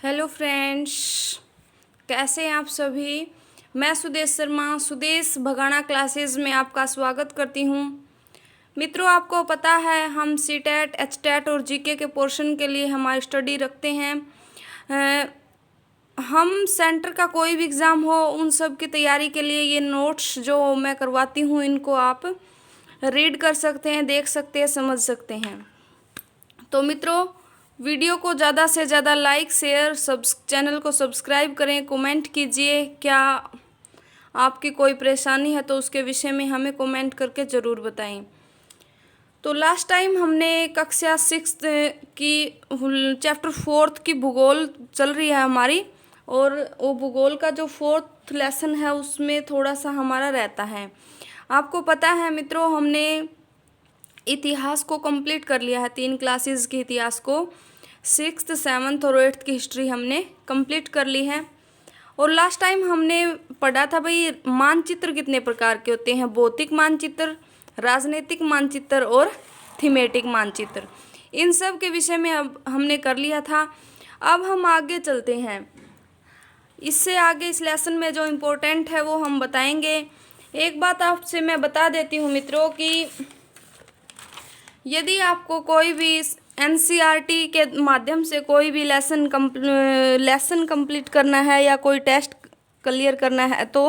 Hello friends, कैसे हैं आप सभी। मैं सुदेश शर्मा सुदेश भगाना क्लासेस में आपका स्वागत करती हूं। मित्रों, आपको पता है हम सीटेट, एचटेट और जीके के पोर्शन के लिए हमारी स्टडी रखते हैं। हम सेंटर का कोई भी एग्ज़ाम हो उन सब की तैयारी के लिए ये नोट्स जो मैं करवाती हूँ इनको आप रीड कर सकते हैं, देख सकते हैं, समझ सकते हैं। तो मित्रों, वीडियो को ज़्यादा से ज़्यादा लाइक, शेयर, चैनल को सब्सक्राइब करें, कमेंट कीजिए। क्या आपकी कोई परेशानी है तो उसके विषय में हमें कमेंट करके ज़रूर बताएं। तो लास्ट टाइम हमने कक्षा 6 की चैप्टर 4 की भूगोल चल रही है हमारी, और वो भूगोल का जो 4th लेसन है उसमें थोड़ा सा हमारा रहता है। आपको पता है मित्रों, हमने इतिहास को कंप्लीट कर लिया है। 3 क्लासेस के इतिहास को, 6th, 7th और 8th की हिस्ट्री हमने कंप्लीट कर ली है। और लास्ट टाइम हमने पढ़ा था भाई मानचित्र कितने प्रकार के होते हैं। भौतिक मानचित्र, राजनीतिक मानचित्र और थीमेटिक मानचित्र। इन सब के विषय में अब हमने कर लिया था। अब हम आगे चलते हैं। इससे आगे इस लेसन में जो इम्पोर्टेंट है वो हम बताएंगे। एक बात आपसे मैं बता देती हूँ मित्रों कि यदि आपको कोई भी एनसीईआरटी के माध्यम से कोई भी लेसन कंप्लीट करना है या कोई टेस्ट क्लियर करना है तो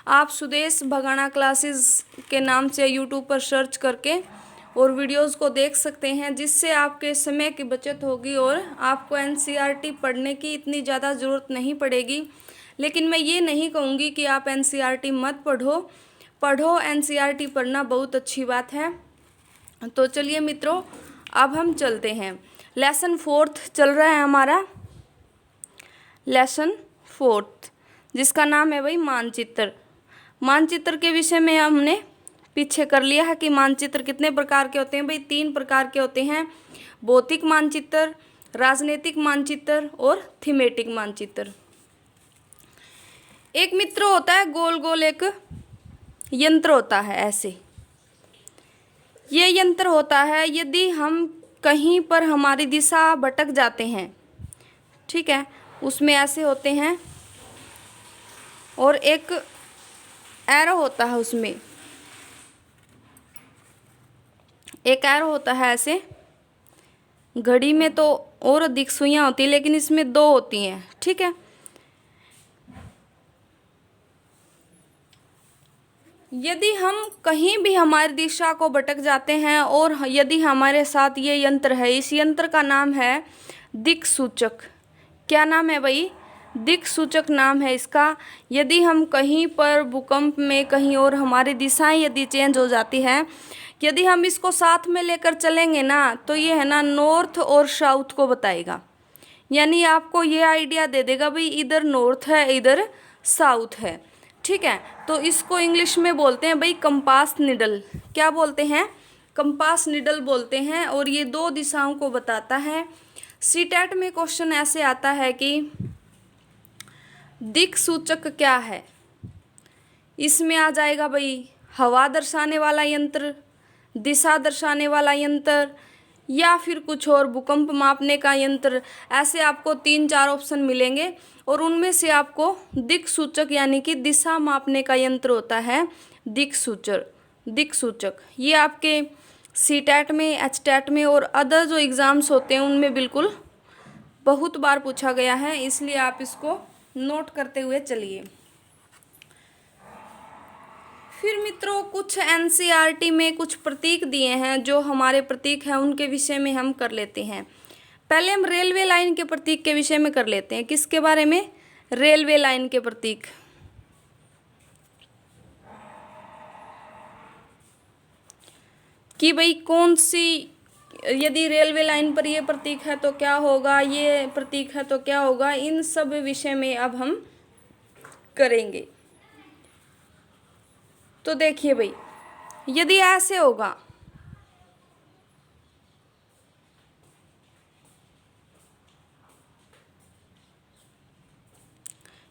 आप सुदेश भगाना क्लासेस के नाम से यूट्यूब पर सर्च करके और वीडियोस को देख सकते हैं, जिससे आपके समय की बचत होगी और आपको एनसीईआरटी पढ़ने की इतनी ज़्यादा ज़रूरत नहीं पड़ेगी। लेकिन मैं ये नहीं कहूँगी कि आप एनसीईआरटी मत पढ़ो। एनसीईआरटी पढ़ना बहुत अच्छी बात है। तो चलिए मित्रों, अब हम चलते हैं। लेसन 4th चल रहा है हमारा, लेसन 4th, जिसका नाम है भाई मानचित्र। मानचित्र के विषय में हमने पीछे कर लिया है कि मानचित्र कितने प्रकार के होते हैं। भाई 3 प्रकार के होते हैं, भौतिक मानचित्र, राजनीतिक मानचित्र और थीमेटिक मानचित्र। एक मित्र होता है गोल गोल, एक यंत्र होता है ऐसे। ये यंत्र होता है, यदि हम कहीं पर हमारी दिशा भटक जाते हैं, ठीक है, उसमें ऐसे होते हैं, और एक एरो होता है, उसमें एक एरो होता है ऐसे। घड़ी में तो और अधिक सुइयां होती है, लेकिन इसमें 2 होती हैं, ठीक है। यदि हम कहीं भी हमारी दिशा को भटक जाते हैं और यदि हमारे साथ ये यंत्र है, इस यंत्र का नाम है दिक् सूचक। क्या नाम है भाई? दिक् सूचक नाम है इसका। यदि हम कहीं पर भूकंप में कहीं और हमारी दिशाएं यदि चेंज हो जाती हैं, यदि हम इसको साथ में लेकर चलेंगे ना, तो ये है ना नॉर्थ और साउथ को बताएगा। यानी आपको ये आइडिया दे देगा भाई इधर नॉर्थ है, इधर साउथ है, ठीक है। तो इसको इंग्लिश में बोलते हैं भाई कंपास निडल। क्या बोलते हैं? कंपास निडल बोलते हैं। और ये 2 दिशाओं को बताता है। सीटेट में क्वेश्चन ऐसे आता है कि दिक् सूचक क्या है। इसमें आ जाएगा भाई हवा दर्शाने वाला यंत्र, दिशा दर्शाने वाला यंत्र, या फिर कुछ और भूकंप मापने का यंत्र। ऐसे आपको 3-4 ऑप्शन मिलेंगे और उनमें से आपको दिक् सूचक यानी कि दिशा मापने का यंत्र होता है दिक् सूचक। ये आपके सीटेट में, एचटेट में और अदर जो एग्ज़ाम्स होते हैं उनमें बिल्कुल बहुत बार पूछा गया है, इसलिए आप इसको नोट करते हुए चलिए। फिर मित्रों, कुछ एनसीईआरटी में कुछ प्रतीक दिए हैं, जो हमारे प्रतीक हैं उनके विषय में हम कर लेते हैं। पहले हम रेलवे लाइन के प्रतीक के विषय में कर लेते हैं। किसके बारे में? रेलवे लाइन के प्रतीक। कि भाई कौन सी, यदि रेलवे लाइन पर ये प्रतीक है तो क्या होगा, ये प्रतीक है तो क्या होगा, इन सब विषय में अब हम करेंगे। तो देखिए भाई, यदि ऐसे होगा,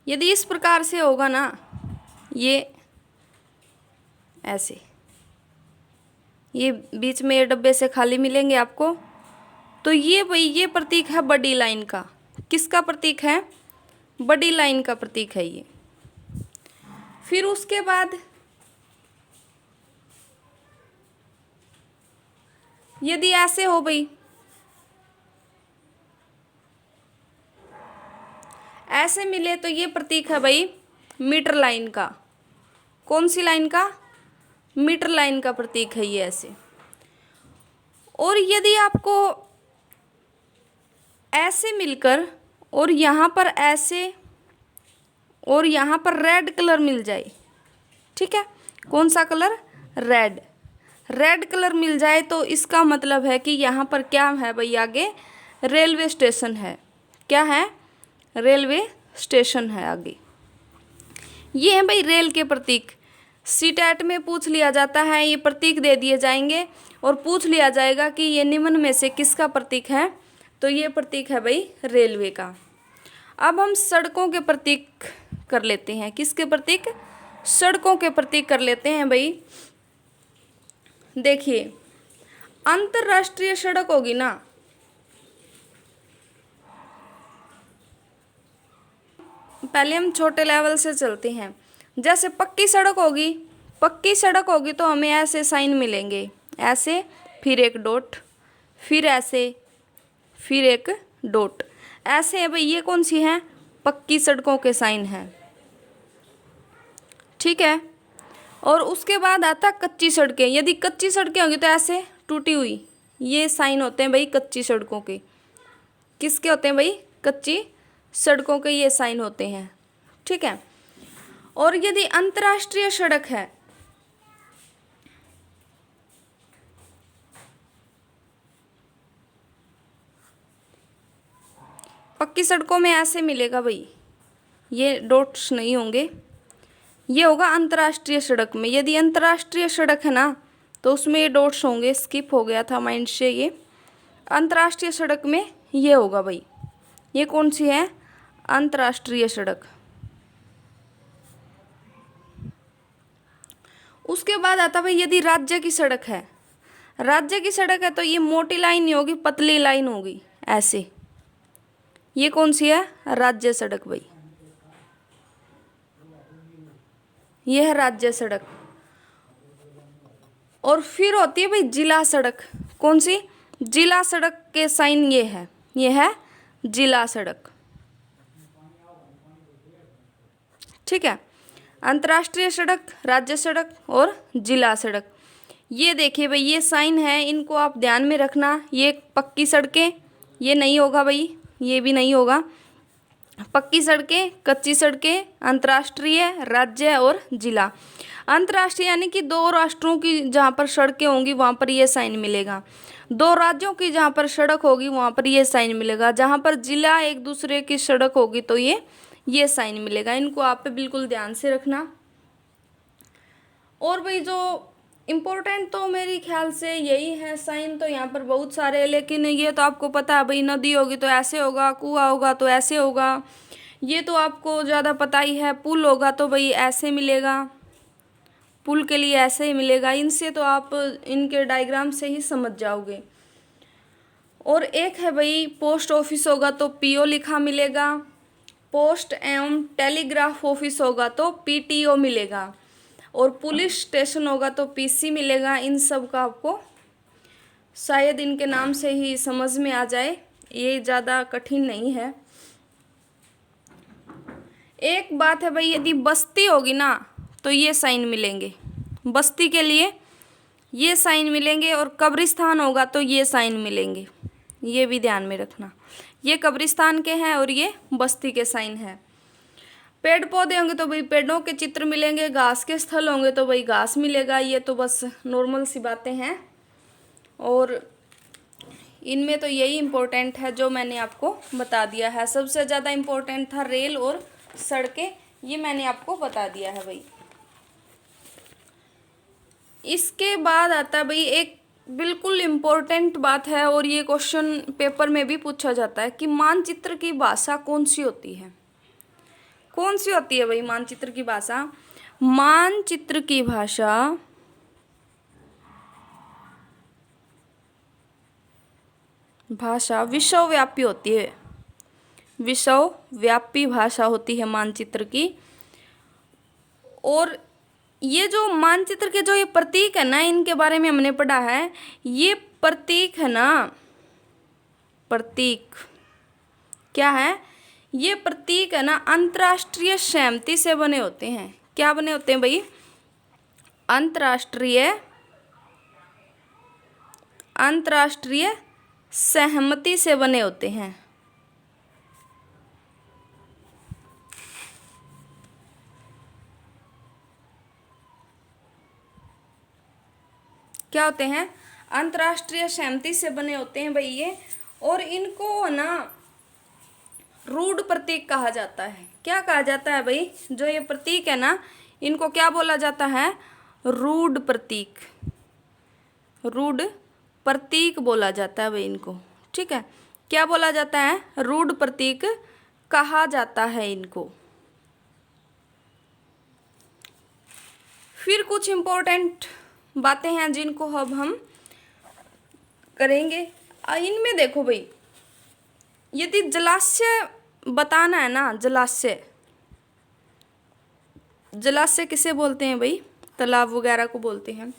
यदि इस प्रकार से होगा ना, ये ऐसे, ये बीच में ये डब्बे से खाली मिलेंगे आपको, तो ये भाई ये प्रतीक है बड़ी लाइन का। किसका प्रतीक है? बड़ी लाइन का प्रतीक है ये। फिर उसके बाद यदि ऐसे हो भाई, ऐसे मिले तो ये प्रतीक है भाई मीटर लाइन का। कौन सी लाइन का? मीटर लाइन का प्रतीक है ये ऐसे। और यदि आपको ऐसे मिलकर और यहाँ पर ऐसे और यहाँ पर रेड कलर मिल जाए, ठीक है, कौन सा कलर? रेड। रेड कलर मिल जाए तो इसका मतलब है कि यहाँ पर क्या है भाई? आगे रेलवे स्टेशन है। क्या है? रेलवे स्टेशन है आगे। ये है भाई रेल के प्रतीक। सीटेट में पूछ लिया जाता है, ये प्रतीक दे दिए जाएंगे और पूछ लिया जाएगा कि ये निम्न में से किसका प्रतीक है, तो ये प्रतीक है भाई रेलवे का। अब हम सड़कों के प्रतीक कर लेते हैं। किसके प्रतीक? सड़कों के प्रतीक कर लेते हैं भाई। देखिए, अंतरराष्ट्रीय सड़क होगी ना, पहले हम छोटे लेवल से चलते हैं। जैसे पक्की सड़क होगी, पक्की सड़क होगी तो हमें ऐसे साइन मिलेंगे, ऐसे, फिर एक डॉट, फिर ऐसे, फिर एक डॉट, ऐसे है भाई। ये कौन सी है? पक्की सड़कों के साइन हैं, ठीक है। और उसके बाद आता कच्ची सड़कें। यदि कच्ची सड़कें होंगी तो ऐसे टूटी हुई, ये साइन होते हैं भाई कच्ची सड़कों के। किसके होते हैं भाई? कच्ची सड़कों के ये साइन होते हैं, ठीक है। और यदि अंतर्राष्ट्रीय सड़क है, पक्की सड़कों में ऐसे मिलेगा भाई, ये डॉट्स नहीं होंगे, ये होगा अंतर्राष्ट्रीय सड़क में। यदि अंतर्राष्ट्रीय सड़क है ना तो उसमें ये डॉट्स होंगे, स्किप हो गया था माइंड से ये। अंतर्राष्ट्रीय सड़क में ये होगा भाई। ये कौन सी है? अंतर्राष्ट्रीय सड़क। उसके बाद आता भाई यदि राज्य की सड़क है, राज्य की सड़क है तो ये मोटी लाइन नहीं होगी, पतली लाइन होगी ऐसे। ये कौन सी है? राज्य सड़क भाई, ये है राज्य सड़क। और फिर होती है भाई जिला सड़क। कौन सी? जिला सड़क के साइन ये है जिला सड़क, ठीक है। अंतर्राष्ट्रीय सड़क, राज्य सड़क और जिला सड़क। ये देखिए भाई, ये साइन है, इनको आप ध्यान में रखना। ये पक्की सड़कें, ये नहीं होगा भाई, ये भी नहीं होगा। पक्की सड़कें, कच्ची सड़कें, अंतर्राष्ट्रीय, राज्य और जिला। अंतर्राष्ट्रीय यानी कि दो राष्ट्रों की जहाँ पर सड़कें होंगी वहाँ पर ये साइन मिलेगा। दो राज्यों की जहाँ पर सड़क होगी वहाँ पर ये साइन मिलेगा। जहाँ पर जिला एक दूसरे की सड़क होगी तो ये साइन मिलेगा। इनको आप पे बिल्कुल ध्यान से रखना। और भाई जो इम्पोर्टेंट तो मेरे ख्याल से यही है। साइन तो यहाँ पर बहुत सारे हैं, लेकिन ये तो आपको पता है भाई, नदी होगी तो ऐसे होगा, कुआं होगा तो ऐसे होगा, ये तो आपको ज़्यादा पता ही है। पुल होगा तो भाई ऐसे मिलेगा, पुल के लिए ऐसे ही मिलेगा। इनसे तो आप इनके डायग्राम से ही समझ जाओगे। और एक है भाई पोस्ट ऑफिस होगा तो पीओ लिखा मिलेगा, पोस्ट एवं टेलीग्राफ ऑफिस होगा तो पीटीओ मिलेगा, और पुलिस स्टेशन होगा तो पीसी मिलेगा। इन सब का आपको शायद इनके नाम से ही समझ में आ जाए, ये ज़्यादा कठिन नहीं है। एक बात है भाई, यदि बस्ती होगी ना तो ये साइन मिलेंगे, बस्ती के लिए ये साइन मिलेंगे। और कब्रिस्तान होगा तो ये साइन मिलेंगे, ये भी ध्यान में रखना। ये कब्रिस्तान के हैं और ये बस्ती के साइन हैं। पेड़ पौधे होंगे तो भाई पेड़ों के चित्र मिलेंगे, घास के स्थल होंगे तो भाई घास मिलेगा। ये तो बस नॉर्मल सी बातें हैं, और इनमें तो यही इम्पोर्टेंट है जो मैंने आपको बता दिया है। सबसे ज़्यादा इम्पोर्टेंट था रेल और सड़कें, ये मैंने आपको बता दिया है भाई। इसके बाद आता है भाई एक बिल्कुल इम्पोर्टेंट बात है, और ये क्वेश्चन पेपर में भी पूछा जाता है कि मानचित्र की भाषा कौन सी होती है? कौन सी होती है भाई मानचित्र की भाषा? मानचित्र की भाषा विश्वव्यापी होती है। विश्वव्यापी भाषा होती है मानचित्र की। और ये जो मानचित्र के जो ये प्रतीक है ना, इनके बारे में हमने पढ़ा है। ये प्रतीक है ना, प्रतीक क्या है, ये प्रतीक है ना अंतर्राष्ट्रीय सहमति से बने होते हैं। क्या बने होते हैं भाई? अंतर्राष्ट्रीय सहमति से बने होते हैं। क्या होते हैं? अंतर्राष्ट्रीय सहमति से बने होते हैं भाई ये। और इनको ना रूढ़ प्रतीक कहा जाता है। क्या कहा जाता है भाई? जो ये प्रतीक है ना, इनको क्या बोला जाता है? रूढ़ प्रतीक। रूढ़ प्रतीक बोला जाता है भाई इनको। ठीक है, क्या बोला जाता है? रूढ़ प्रतीक कहा जाता है इनको। फिर कुछ इम्पोर्टेंट बातें हैं जिनको अब हम करेंगे। इनमें देखो भाई, यदि जलाशय बताना है ना, जलाशय किसे बोलते हैं भाई? तालाब वगैरह को बोलते हैं।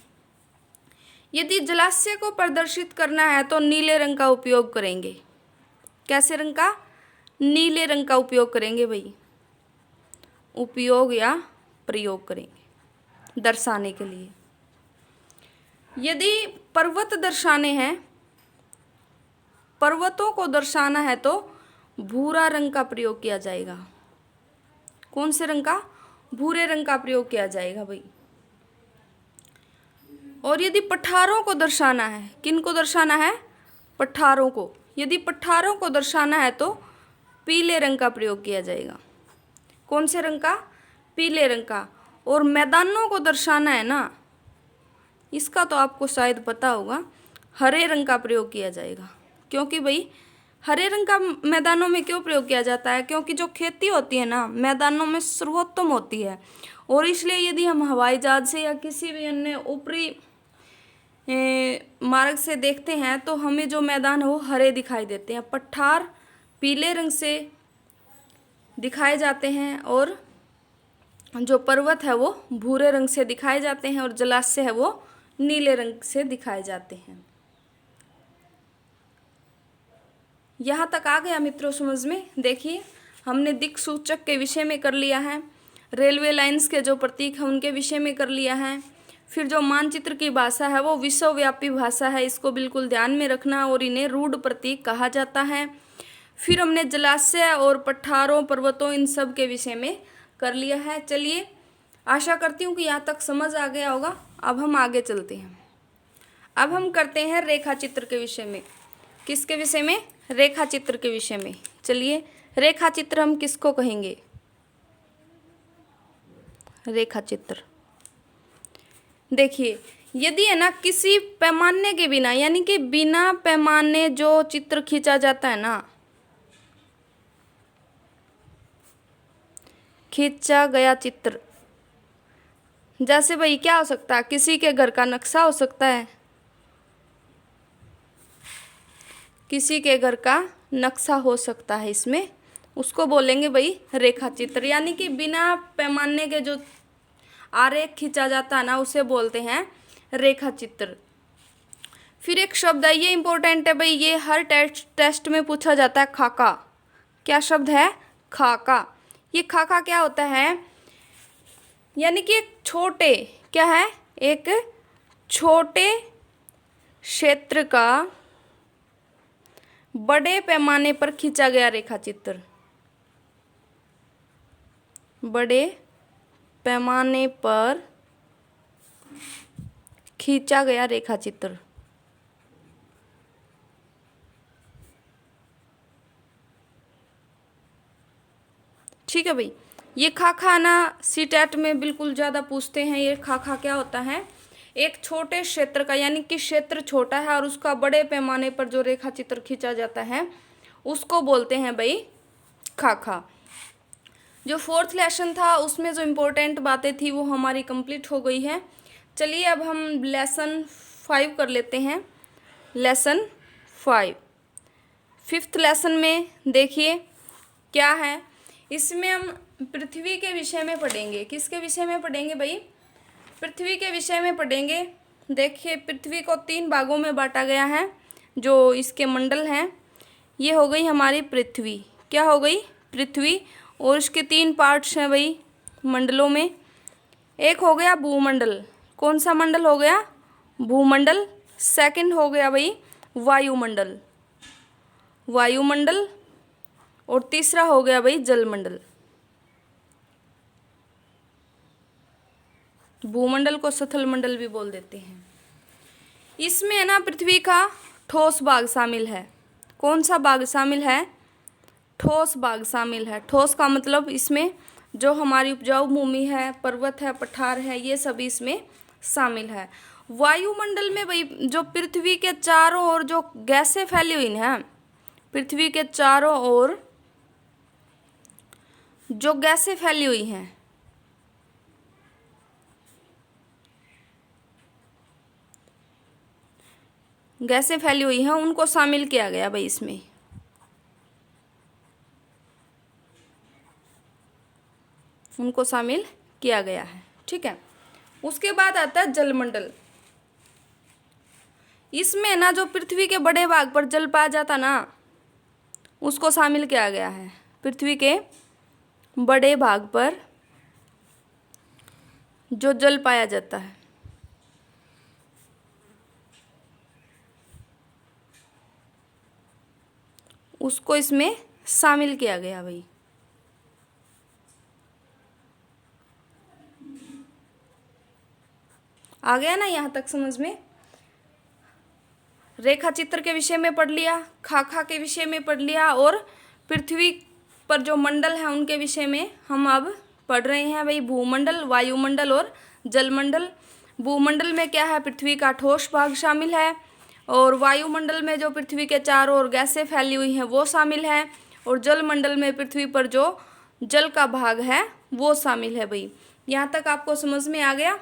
यदि जलाशय को प्रदर्शित करना है तो नीले रंग का उपयोग करेंगे। कैसे रंग का? नीले रंग का उपयोग करेंगे भाई। उपयोग या प्रयोग करेंगे दर्शाने के लिए। यदि पर्वत दर्शाने हैं, पर्वतों को दर्शाना है तो भूरा रंग का प्रयोग किया जाएगा। कौन से रंग का? भूरे रंग का प्रयोग किया जाएगा भाई। और यदि पठारों को दर्शाना है, किन को दर्शाना है? पठारों को। यदि पठारों को दर्शाना है तो पीले रंग का प्रयोग किया जाएगा। कौन से रंग का? पीले रंग का। और मैदानों को दर्शाना है ना, इसका तो आपको शायद पता होगा, हरे रंग का प्रयोग किया जाएगा। क्योंकि भाई हरे रंग का मैदानों में क्यों प्रयोग किया जाता है? क्योंकि जो खेती होती है ना मैदानों में सर्वोत्तम होती है। और इसलिए यदि हम हवाई जहाज से या किसी भी अन्य ऊपरी मार्ग से देखते हैं तो हमें जो मैदान है वो हरे दिखाई देते हैं। पठार पीले रंग से दिखाए जाते हैं और जो पर्वत है वो भूरे रंग से दिखाए जाते हैं और जलाशय है वो नीले रंग से दिखाए जाते हैं। यहाँ तक आ गया मित्रों समझ में? देखिए हमने दिक् सूचक के विषय में कर लिया है, रेलवे लाइंस के जो प्रतीक है उनके विषय में कर लिया है। फिर जो मानचित्र की भाषा है वो विश्वव्यापी भाषा है, इसको बिल्कुल ध्यान में रखना, और इन्हें रूढ़ प्रतीक कहा जाता है। फिर हमने जलाशय और पठारों पर्वतों इन सब के विषय में कर लिया है। चलिए, आशा करती हूँ कि यहाँ तक समझ आ गया होगा। अब हम आगे चलते हैं। अब हम करते हैं रेखा चित्र के विषय में। किसके विषय में? रेखा चित्र के विषय में। चलिए, रेखा चित्र हम किसको कहेंगे? रेखा चित्र देखिए, यदि है ना किसी पैमाने के बिना, यानी कि बिना पैमाने जो चित्र खींचा जाता है ना, खींचा गया चित्र, जैसे भाई क्या हो सकता है? किसी के घर का नक्शा हो सकता है, किसी के घर का नक्शा हो सकता है, इसमें उसको बोलेंगे भाई रेखा चित्र। यानी कि बिना पैमाने के जो आरेख खींचा जाता है ना उसे बोलते हैं रेखा चित्र। फिर एक शब्द है, ये इंपॉर्टेंट है भाई, ये हर टेस्ट में पूछा जाता है, खाका। क्या शब्द है? खाका। ये खाका क्या होता है? यानी कि एक छोटे, क्या है? एक छोटे क्षेत्र का बड़े पैमाने पर खींचा गया रेखा चित्र। बड़े पैमाने पर खींचा गया रेखा चित्र। ठीक है भाई। ये खाका ना सीटेट में बिल्कुल ज़्यादा पूछते हैं। ये खाका क्या होता है? एक छोटे क्षेत्र का, यानी कि क्षेत्र छोटा है और उसका बड़े पैमाने पर जो रेखा चित्र खींचा जाता है उसको बोलते हैं भाई खाका। जो 4th लेसन था उसमें जो इम्पोर्टेंट बातें थी वो हमारी कंप्लीट हो गई है। चलिए अब हम लेसन 5 कर लेते हैं। लेसन 5, 5th लेसन में देखिए, क्या है? इसमें हम पृथ्वी के विषय में पढ़ेंगे। किसके विषय में पढ़ेंगे भाई? पृथ्वी के विषय में पढ़ेंगे। देखिए, पृथ्वी को 3 भागों में बांटा गया है। जो इसके मंडल हैं, ये हो गई हमारी पृथ्वी। क्या हो गई? पृथ्वी। और इसके 3 पार्ट्स हैं भाई मंडलों में। एक हो गया भूमंडल। कौन सा मंडल हो गया? भूमंडल। सेकंड हो गया भाई वायुमंडल, वायुमंडल। और तीसरा हो गया भाई जलमंडल। भूमंडल को स्थल मंडल भी बोल देते हैं। इसमें है ना पृथ्वी का ठोस भाग शामिल है। कौन सा भाग शामिल है? ठोस भाग शामिल है। ठोस का मतलब इसमें जो हमारी उपजाऊ भूमि है, पर्वत है, पठार है, ये सभी इसमें शामिल है। वायुमंडल में भाई जो पृथ्वी के चारों ओर जो गैसें फैली हुई हैं, पृथ्वी के चारों ओर जो गैसें फैली हुई हैं, गैसें फैली हुई हैं, उनको शामिल किया गया भाई इसमें। उनको शामिल किया गया है। ठीक है। उसके बाद आता है जलमंडल। इसमें ना जो पृथ्वी के बड़े भाग पर जल पाया जाता ना, उसको शामिल किया गया है। पृथ्वी के बड़े भाग पर जो जल पाया जाता है, उसको इसमें शामिल किया गया भाई। आ गया ना यहाँ तक समझ में? रेखा चित्र के विषय में पढ़ लिया, खाका के विषय में पढ़ लिया, और पृथ्वी पर जो मंडल है उनके विषय में हम अब पढ़ रहे हैं भाई। भूमंडल, वायुमंडल और जलमंडल। भूमंडल में क्या है? पृथ्वी का ठोस भाग शामिल है। और वायुमंडल में जो पृथ्वी के चारों ओर गैसें फैली हुई हैं वो शामिल है। और जलमंडल में पृथ्वी पर जो जल का भाग है वो शामिल है भाई। यहाँ तक आपको समझ में आ गया?